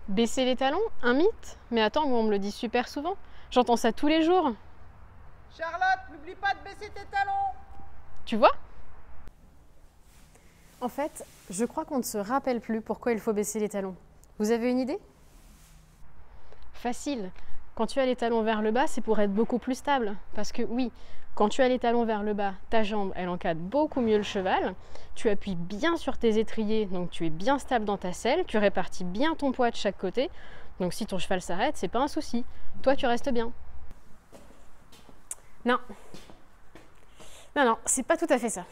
Baisser les talons? Un mythe? Mais attends, moi on me le dit super souvent. J'entends ça tous les jours. Charlotte, n'oublie pas de baisser tes talons. Tu vois? En fait, je crois qu'on ne se rappelle plus pourquoi il faut baisser les talons. Vous avez une idée? Facile. Quand tu as les talons vers le bas, c'est pour être beaucoup plus stable. Parce que oui, quand tu as les talons vers le bas, ta jambe, elle encadre beaucoup mieux le cheval. Tu appuies bien sur tes étriers, donc tu es bien stable dans ta selle. Tu répartis bien ton poids de chaque côté. Donc si ton cheval s'arrête, c'est pas un souci. Toi, tu restes bien. Non. Non, c'est pas tout à fait ça.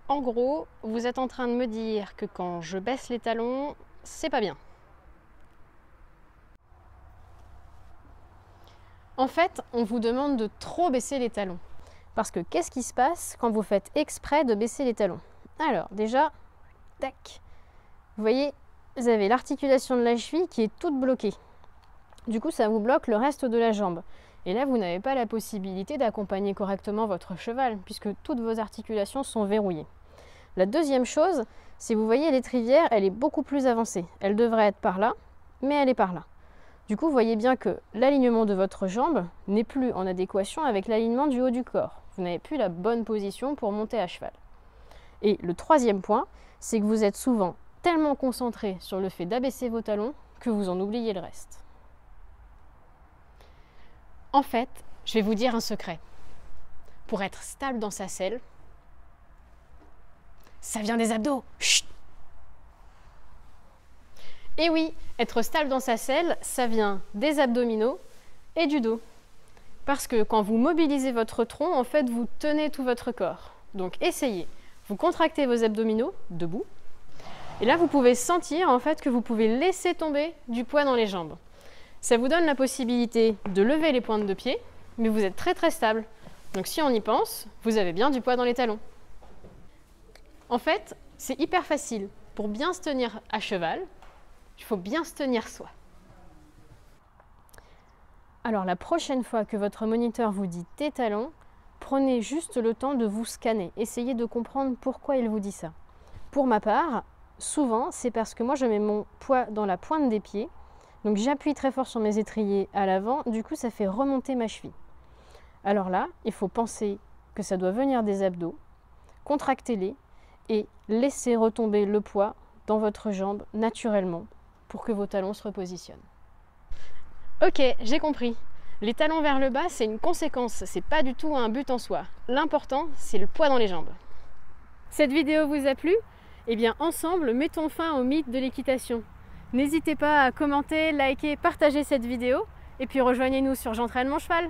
En gros, vous êtes en train de me dire que quand je baisse les talons, c'est pas bien. En fait, on vous demande de trop baisser les talons. Parce que qu'est-ce qui se passe quand vous faites exprès de baisser les talons? Alors, déjà, tac. Vous voyez, vous avez l'articulation de la cheville qui est toute bloquée. Du coup, ça vous bloque le reste de la jambe. Et là, vous n'avez pas la possibilité d'accompagner correctement votre cheval, puisque toutes vos articulations sont verrouillées. La deuxième chose, c'est vous voyez l'étrivière, elle est beaucoup plus avancée. Elle devrait être par là, mais elle est par là. Du coup, vous voyez bien que l'alignement de votre jambe n'est plus en adéquation avec l'alignement du haut du corps. Vous n'avez plus la bonne position pour monter à cheval. Et le troisième point, c'est que vous êtes souvent tellement concentré sur le fait d'abaisser vos talons que vous en oubliez le reste. En fait, je vais vous dire un secret. Pour être stable dans sa selle, ça vient des abdos. Chut! Et oui, être stable dans sa selle, ça vient des abdominaux et du dos. Parce que quand vous mobilisez votre tronc, en fait, vous tenez tout votre corps. Donc essayez. Vous contractez vos abdominaux, debout. Et là, vous pouvez sentir en fait que vous pouvez laisser tomber du poids dans les jambes. Ça vous donne la possibilité de lever les pointes de pied, mais vous êtes très très stable. Donc si on y pense, vous avez bien du poids dans les talons. En fait, c'est hyper facile. Pour bien se tenir à cheval, il faut bien se tenir soi. Alors la prochaine fois que votre moniteur vous dit tes talons, prenez juste le temps de vous scanner. Essayez de comprendre pourquoi il vous dit ça. Pour ma part, souvent, c'est parce que moi je mets mon poids dans la pointe des pieds. Donc j'appuie très fort sur mes étriers à l'avant, du coup ça fait remonter ma cheville. Alors là, il faut penser que ça doit venir des abdos, contractez-les et laissez retomber le poids dans votre jambe naturellement pour que vos talons se repositionnent. Ok, j'ai compris. Les talons vers le bas, c'est une conséquence, c'est pas du tout un but en soi. L'important, c'est le poids dans les jambes. Cette vidéo vous a plu? Eh bien ensemble, mettons fin au mythe de l'équitation. N'hésitez pas à commenter, liker, partager cette vidéo et puis rejoignez-nous sur J'entraîne mon cheval.